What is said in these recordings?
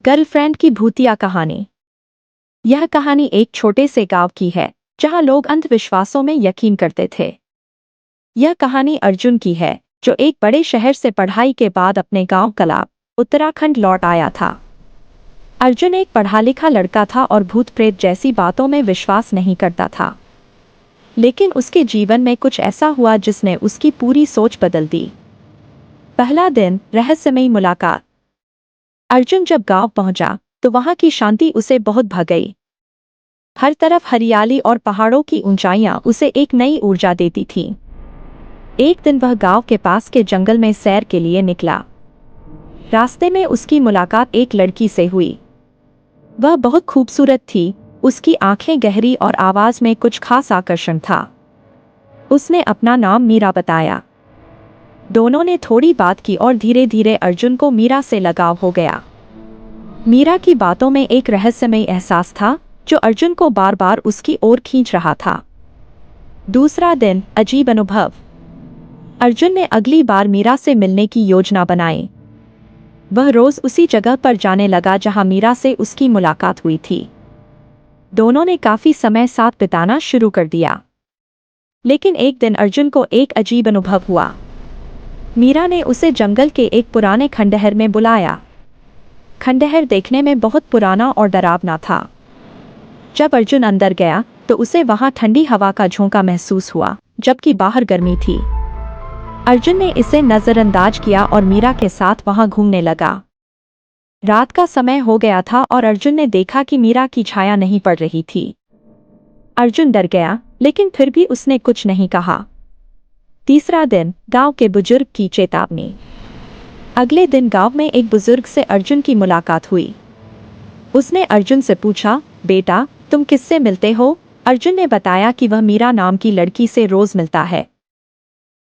Girlfriend की भूतिया कहानी। यह कहानी एक छोटे से गांव की है जहां लोग अंधविश्वासों में यकीन करते थे। यह कहानी अर्जुन की है जो एक बड़े शहर से पढ़ाई के बाद अपने गांव कलाप, उत्तराखंड लौट आया था। अर्जुन एक पढ़ा लिखा लड़का था और भूत प्रेत जैसी बातों में विश्वास नहीं करता था। लेकिन उसके जीवन में कुछ ऐसा हुआ जिसने उसकी पूरी सोच बदल दी। पहला दिन, रहस्यमयी मुलाकात। अर्जुन जब गांव पहुंचा तो वहां की शांति उसे बहुत भा गई। हर तरफ हरियाली और पहाड़ों की ऊंचाइयां उसे एक नई ऊर्जा देती थीं। एक दिन वह गांव के पास के जंगल में सैर के लिए निकला। रास्ते में उसकी मुलाकात एक लड़की से हुई। वह बहुत खूबसूरत थी, उसकी आंखें गहरी और आवाज में कुछ खास आकर्षण था। उसने अपना नाम मीरा बताया। दोनों ने थोड़ी बात की और धीरे धीरे अर्जुन को मीरा से लगाव हो गया। मीरा की बातों में एक रहस्यमय एहसास था जो अर्जुन को बार बार उसकी ओर खींच रहा था। दूसरा दिन, अजीब अनुभव। अर्जुन ने अगली बार मीरा से मिलने की योजना बनाई। वह रोज उसी जगह पर जाने लगा जहां मीरा से उसकी मुलाकात हुई थी। दोनों ने काफी समय साथ बिताना शुरू कर दिया। लेकिन एक दिन अर्जुन को एक अजीब अनुभव हुआ। मीरा ने उसे जंगल के एक पुराने खंडहर में बुलाया। खंडहर देखने में बहुत पुराना और डरावना था। जब अर्जुन अंदर गया तो उसे वहां ठंडी हवा का झोंका महसूस हुआ, जबकि बाहर गर्मी थी। अर्जुन ने इसे नजरअंदाज किया और मीरा के साथ वहां घूमने लगा। रात का समय हो गया था और अर्जुन ने देखा कि मीरा की छाया नहीं पड़ रही थी। अर्जुन डर गया, लेकिन फिर भी उसने कुछ नहीं कहा। तीसरा दिन, गांव के बुजुर्ग की चेतावनी। अगले दिन गांव में एक बुजुर्ग से अर्जुन की मुलाकात हुई। उसने अर्जुन से पूछा, बेटा तुम किससे मिलते हो? अर्जुन ने बताया कि वह मीरा नाम की लड़की से रोज मिलता है।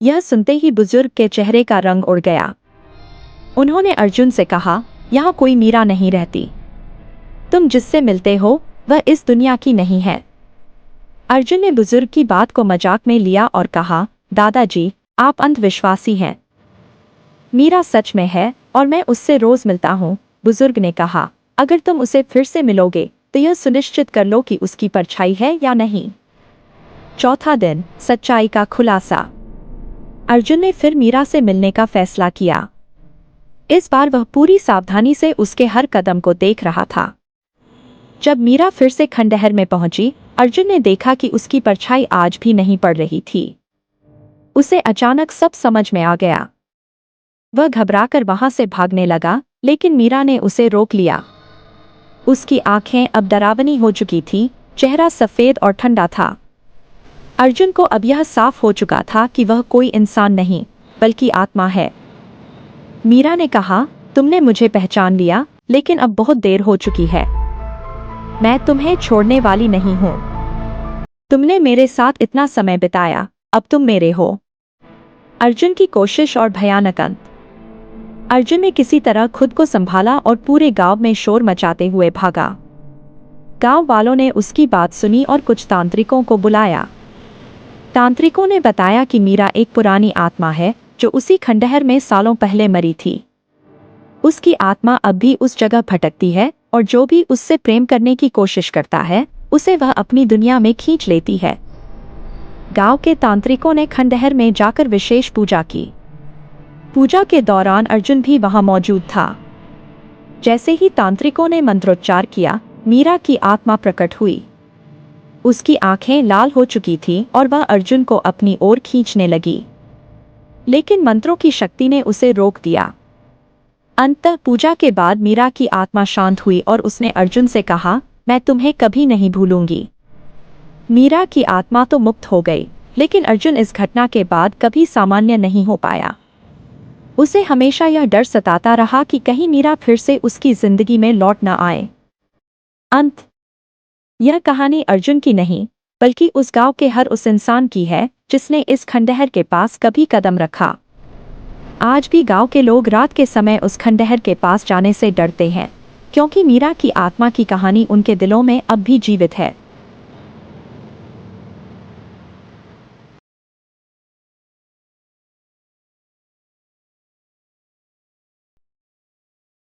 यह सुनते ही बुजुर्ग के चेहरे का रंग उड़ गया। उन्होंने अर्जुन से कहा, यहाँ कोई मीरा नहीं रहती। तुम जिससे मिलते हो वह इस दुनिया की नहीं है। अर्जुन ने बुजुर्ग की बात को मजाक में लिया और कहा, दादाजी आप अंधविश्वासी हैं। मीरा सच में है और मैं उससे रोज मिलता हूँ। बुजुर्ग ने कहा, अगर तुम उसे फिर से मिलोगे तो यह सुनिश्चित कर लो कि उसकी परछाई है या नहीं। चौथा दिन, सच्चाई का खुलासा। अर्जुन ने फिर मीरा से मिलने का फैसला किया। इस बार वह पूरी सावधानी से उसके हर कदम को देख रहा था। जब मीरा फिर से खंडहर में पहुंची, अर्जुन ने देखा कि उसकी परछाई आज भी नहीं पड़ रही थी। उसे अचानक सब समझ में आ गया। वह घबराकर वहां से भागने लगा, लेकिन मीरा ने उसे रोक लिया। उसकी आंखें अब डरावनी हो चुकी थीं, चेहरा सफेद और ठंडा था। अर्जुन को अब यह साफ हो चुका था कि वह कोई इंसान नहीं, बल्कि आत्मा है। मीरा ने कहा, तुमने मुझे पहचान लिया, लेकिन अब बहुत देर हो चुकी है। मैं तुम्हें छोड़ने वाली नहीं हूं। तुमने मेरे साथ इतना समय बिताया, अब तुम मेरे हो। अर्जुन की कोशिश और भयानक अंत। अर्जुन ने किसी तरह खुद को संभाला और पूरे गांव में शोर मचाते हुए भागा। गांव वालों ने उसकी बात सुनी और कुछ तांत्रिकों को बुलाया। तांत्रिकों ने बताया कि मीरा एक पुरानी आत्मा है जो उसी खंडहर में सालों पहले मरी थी। उसकी आत्मा अब भी उस जगह भटकती है और जो भी उससे प्रेम करने की कोशिश करता है उसे वह अपनी दुनिया में खींच लेती है। गांव के तांत्रिकों ने खंडहर में जाकर विशेष पूजा की। पूजा के दौरान अर्जुन भी वहां मौजूद था। जैसे ही तांत्रिकों ने मंत्रोच्चार किया, मीरा की आत्मा प्रकट हुई। उसकी आंखें लाल हो चुकी थीं और वह अर्जुन को अपनी ओर खींचने लगी। लेकिन मंत्रों की शक्ति ने उसे रोक दिया। अंततः पूजा के बाद मीरा की आत्मा शांत हुई और उसने अर्जुन से कहा, मैं तुम्हें कभी नहीं भूलूंगी। मीरा की आत्मा तो मुक्त हो गई, लेकिन अर्जुन इस घटना के बाद कभी सामान्य नहीं हो पाया। उसे हमेशा यह डर सताता रहा कि कहीं मीरा फिर से उसकी जिंदगी में लौट न आए। अंत। यह कहानी अर्जुन की नहीं, बल्कि उस गांव के हर उस इंसान की है जिसने इस खंडहर के पास कभी कदम रखा। आज भी गांव के लोग रात के समय उस खंडहर के पास जाने से डरते हैं, क्योंकि मीरा की आत्मा की कहानी उनके दिलों में अब भी जीवित है।